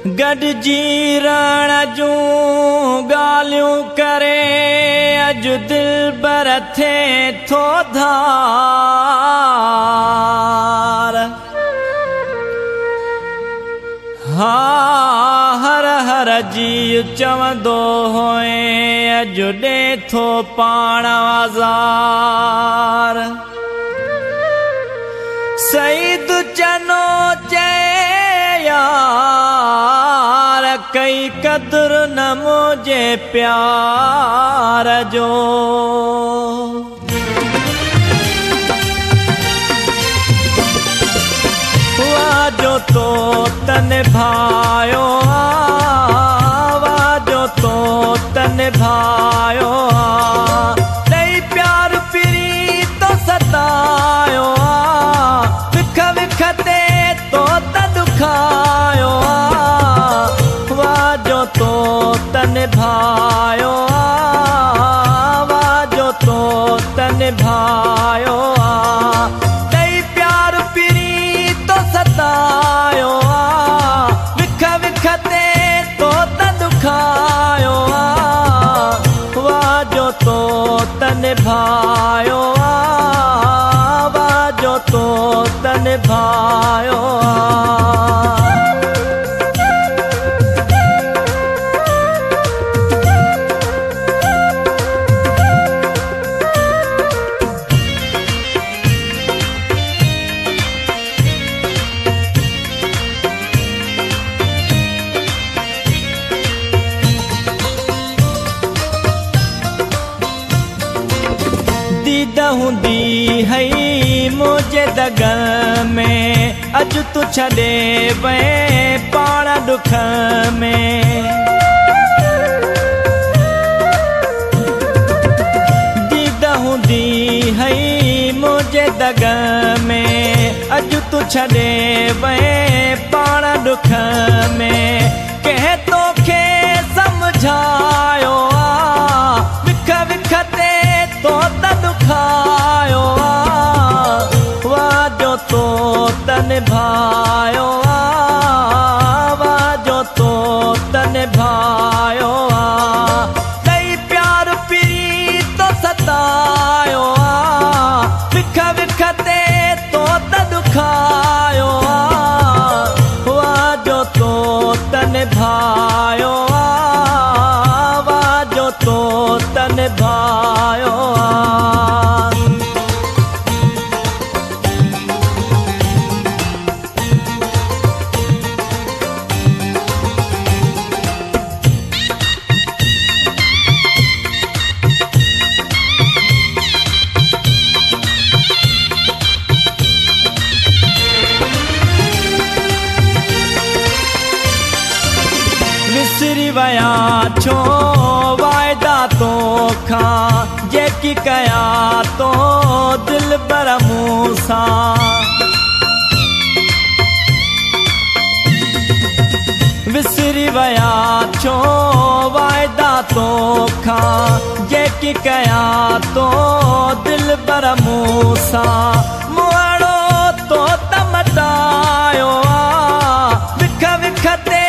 गॾिजी रण जूं ॻाल्हियूं करे अॼु दिलबर थिए थो धार। हा हर हर जी चवंदो होए अॼु ॾे थो पाण आज़ार। सईद चनो चए यार कई क़द्र न मुझे प्यार जो। वाजो तो तन भायो वाजो तो तन भायो नहीं प्यार पिरी तो सतायो विख विखते तो दुखायो वाजो तो तन भायो वाजो तो तन भायो नहीं प्यार पिरी तो सतायो विख विखते तो दुखायो वाजो तो तन भायो वाजो तो तन भायो। हूंदी है मुझे दगल में अज तू छॾे वे पाण दुख में। दीद हूंदी है मुझे दगल में अज तू छॾे वे पाण दुख में। कंहिं तोखे समझायो विख विखते तो दुखायो वाजो तो तन भायो वाजो तो तन भायो नहीं प्यार पिरी तो सतायो विख विखते तो दुखायो वाजो तो तन भायो वाजो तो तन भायो। विसरी वया छो वायदा तो खां जेकी कया तो दिल बर मूसा। विसरी वया छो वायदा तो खां जेकी कया तो दिल बर मूसा। मुआड़ो तो तमटायो विख विखते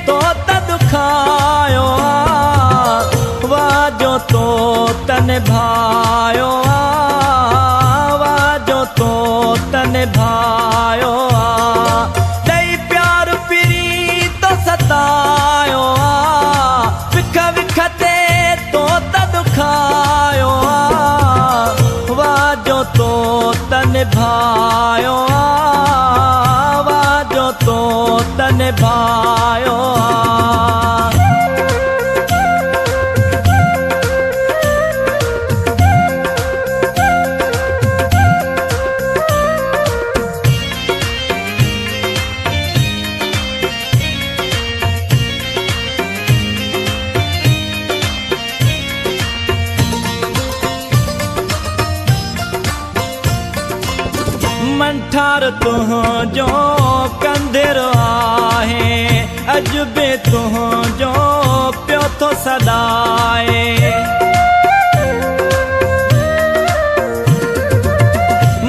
तो दुखायो वाजो तो तन भायो वाजो तो तन भायो नहीं प्यार पिरी तो सतायो विख विखते तो दुखायो वाजो तो तन भायो वाजो तो तन भायो। मंठार तुंहिंजो कंदिरो आहे अॼु बि तुंहिंजो पियो थो सदाए।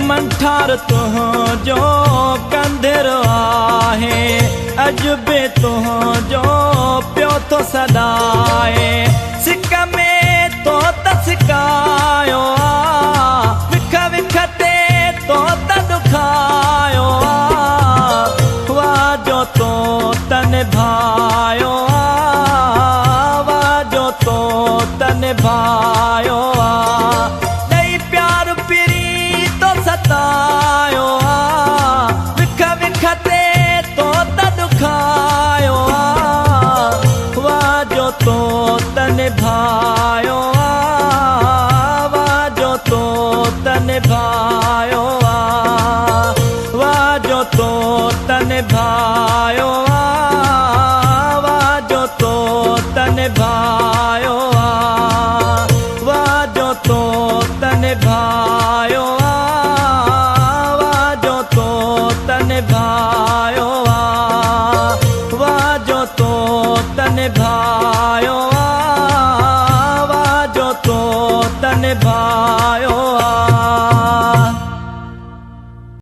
मंठार तुंहिंजो कंदिरो आहे अज बे तुझो पियो तो सदाए सिक में तो तसिकायो विख विख ते तो दुखायो वाजो तो तन भायो वाजो तो तन भायो दई प्यार पिरी तो सतायो विख विख ते तो दुखायो वाजो तो तन भायो वाजो तो तन भायो वाजो तो तन भायो वाजो तो तन भायो वाजो तो तन भायो वाजो तो तन भायो वाजो तो तन भायो वाजो तो तन भायो